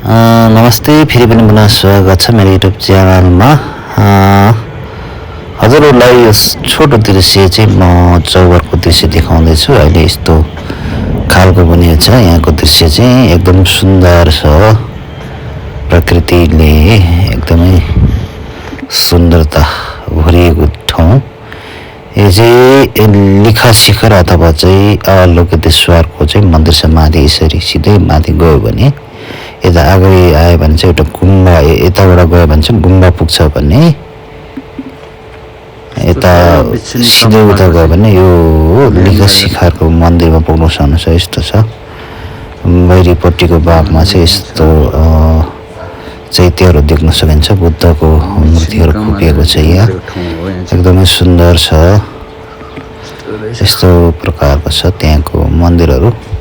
नमस्ते, फेरि पनि पुनः स्वागत छ मेरो युट्युब च्यानलमा। हजुरहरूलाई यो छोटो दृश्य चाहिँ म चौबरको दृश्य देखाउँदैछु। अहिले यस्तो खालको बनिएको छ। यहाँको दृश्य चाहिँ एकदम सुन्दर छ। प्रकृतिले एकदमै सुन्दरता भरिएको ठाउँ। यो चाहिँ लिखा शिखर अथवा चाहिँ लोकेश्वरको चाहिँ मन्दिर छ। माथि यसरी सिधै माथि गयो भने यता अगाडि आयो भने चाहिँ एउटा गुम्बा, यताबाट गयो भने चाहिँ गुम्बा पुग्छ भने, यता सिधै उता गयो भने यो लिखा शिखरको मन्दिरमा पुग्नु सक्नुहुन्छ। यस्तो छ। बाहिरीपट्टिको भागमा चाहिँ यस्तो चैत्यहरू देख्न सकिन्छ। बुद्धको मूर्तिहरू खोपिएको छ। यहाँ एकदमै सुन्दर छ। यस्तो प्रकारको छ त्यहाँको मन्दिरहरू।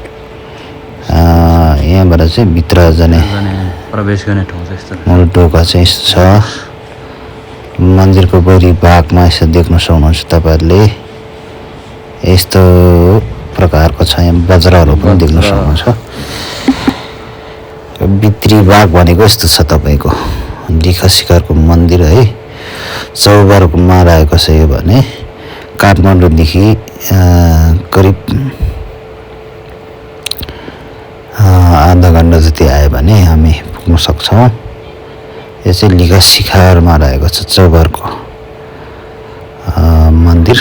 यहाँबाट चाहिँ भित्र जाने प्रवेश गर्ने ठाउँ छ। मूल ढोका चाहिँ यस्तो छ। मन्दिरको बाहिरी भागमा यसो देख्न सक्नुहुन्छ तपाईँहरूले। यस्तो प्रकारको छ। यहाँ बज्रहरू पनि देख्न सक्नुहुन्छ। भित्री भाग भनेको यस्तो छ तपाईँको लिखा शिखरको मन्दिर है। चौबरमा रहेको छ। यो भने काठमाडौँदेखि करिब आधा घन्टा जति आयो भने हामी पुग्न सक्छौँ। यो चाहिँ लिखा शिखरमा रहेको छ चौबरको मन्दिर।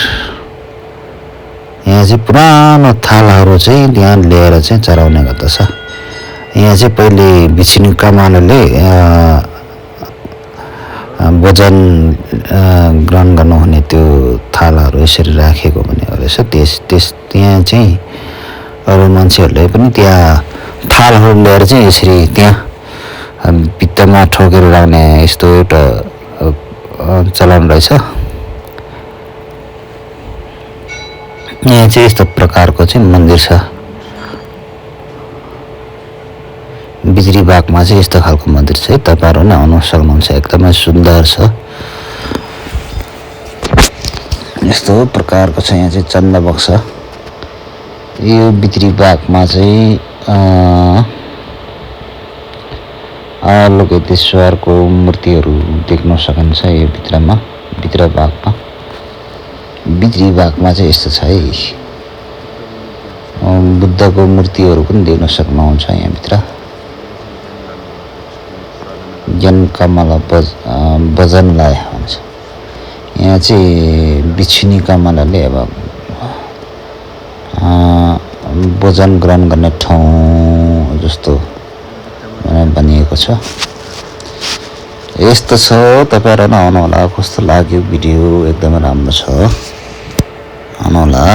यहाँ चाहिँ पुरानो थालाहरू चाहिँ त्यहाँ लिएर चाहिँ चढाउने गर्दछ। यहाँ चाहिँ पहिले बिछिनी कमानले वजन ग्रहण गर्नुहुने त्यो थालाहरू यसरी राखेको भनेको रहेछ। त्यहाँ चाहिँ अरू मान्छेहरूले पनि त्यहाँ थालहरू ल्याएर चाहिँ यसरी त्यहाँ भित्तामा ठोकेर राख्ने यस्तो एउटा चलन रहेछ। यहाँ चाहिँ यस्तो प्रकारको चाहिँ मन्दिर छ। भित्री भागमा चाहिँ यस्तो खालको मन्दिर छ। तपाईँहरू नै आउन सक्नुहुन्छ। एकदमै सुन्दर छ। यस्तो प्रकारको छ। यहाँ चाहिँ चन्दा बक्स। यो भित्री भागमा चाहिँ लोकेश्वरको मूर्तिहरू देख्न सकिन्छ। यो भित्र भागमा भित्री भागमा चाहिँ यस्तो छ है। बुद्धको मूर्तिहरू पनि देख्न सक्नुहुन्छ। यहाँभित्र जनकमला वजनलाई हुन्छ। यहाँ चाहिँ बिछिनी कमलाले अब वजन ग्रहण गर्ने ठाउँ जस्तो बनिएको छ। यस्तो छ। तपाईँहरू आउनु होला। कस्तो लाग्यो भिडियो? एकदमै राम्रो छ। आउनु होला।